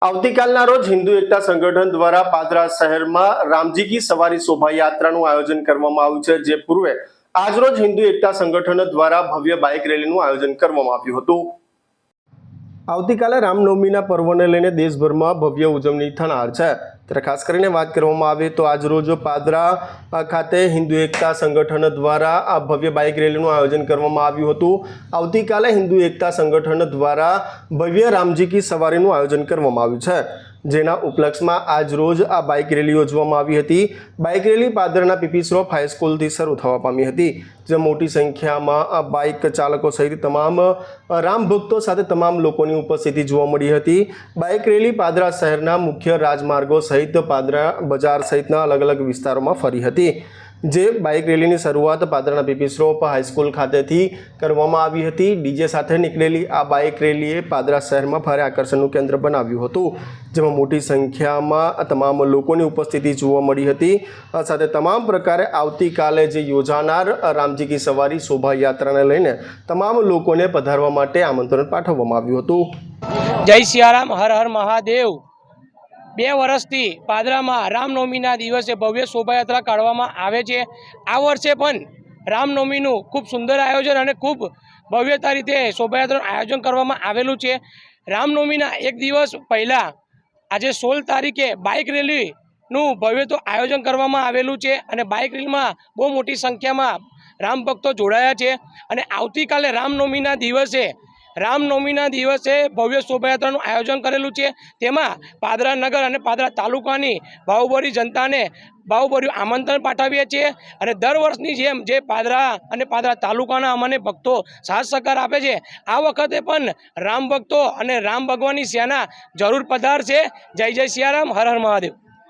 આવતીકાલના રોજ હિન્દુ એકતા સંગઠન દ્વારા પાદરા શહેરમાં રામજી કી સવારી શોભાયાત્રાનું આયોજન કરવામાં આવ્યું છે। જે પૂર્વે આજરોજ હિન્દુ એકતા સંગઠન દ્વારા ભવ્ય બાઇક રેલીનું આયોજન કરવામાં આવ્યું હતું। આવતીકાલે રામનવમીના પર્વને લઈને દેશભરમાં ભવ્ય ઉજવણી થનાર છે। ત્યારે ખાસ કરીને વાત કરવામાં આવે તો આજરોજ પાદરા ખાતે હિન્દુ એકતા સંગઠન દ્વારા આ ભવ્ય બાઇક રેલીનું આયોજન કરવામાં આવ્યું હતું। આવતીકાલે હિન્દુ એકતા સંગઠન દ્વારા ભવ્ય રામજી કી સવારીનું આયોજન કરવામાં આવ્યું છે, જેના ઉપલક્ષમાં આજરોજ આ બાઇક રેલી યોજવામાં આવી હતી। બાઇક રેલી પાદરના પીપી શ્રોફ હાઈસ્કૂલથી શરૂ થવા પામી હતી, જે મોટી સંખ્યામાં બાઇક ચાલકો સહિત તમામ રામ ભક્તો સાથે તમામ લોકોની ઉપસ્થિતિ જોવા મળી હતી। બાઇક રેલી પાદરા શહેરના મુખ્ય રાજમાર્ગો સહિત પાદરા બજાર સહિતના અલગ અલગ વિસ્તારોમાં ફરી હતી। જે બાઇક રેલીની શરૂઆત પાદરાના પીપી શ્રોફ હાઈસ્કૂલ ખાતેથી કરવામાં આવી હતી। ડીજે સાથે નીકળેલી આ બાઇક રેલીએ પાદરા શહેરમાં ભારે આકર્ષણનું કેન્દ્ર બનાવ્યું હતું, જેમાં મોટી સંખ્યામાં તમામ લોકોની ઉપસ્થિતિ જોવા મળી હતી। સાથે તમામ પ્રકારે આવતીકાલે જે યોજાનાર રામજી કી સવારી શોભાયાત્રાને લઈને તમામ લોકોને પધારવા માટે આમંત્રણ પાઠવવામાં આવ્યું હતું। જય સિયારામ, હર હર મહાદેવ। 2 વર્ષથી પાદરામાં રામનવમીના દિવસે ભવ્ય શોભાયાત્રા કાઢવામાં આવે છે। આ વર્ષે પણ રામનવમીનું ખૂબ સુંદર આયોજન અને ખૂબ ભવ્યતા રીતે શોભાયાત્રાનું આયોજન કરવામાં આવેલું છે। રામનવમીના 1 દિવસ પહેલાં આજે 16 તારીખે બાઇક રેલીનું ભવ્ય તો આયોજન કરવામાં આવેલું છે અને બાઇક રેલીમાં બહુ મોટી સંખ્યામાં રામ ભક્તો જોડાયા છે અને આવતીકાલે રામનવમીના દિવસે ભવ્ય શોભાયાત્રાનું આયોજન કરેલું છે। તેમાં પાદરા નગર અને પાદરા તાલુકાની ભાવભરી જનતાને ભાવભર્યું આમંત્રણ પાઠવીએ છીએ અને દર વર્ષની જેમ જે પાદરા અને પાદરા તાલુકાના અમને ભક્તો સાથ સહકાર આપે છે, આ વખતે પણ રામ ભક્તો અને રામ ભગવાનની સેના જરૂર પધારશે। જય જય સિયારામ, હર હર મહાદેવ।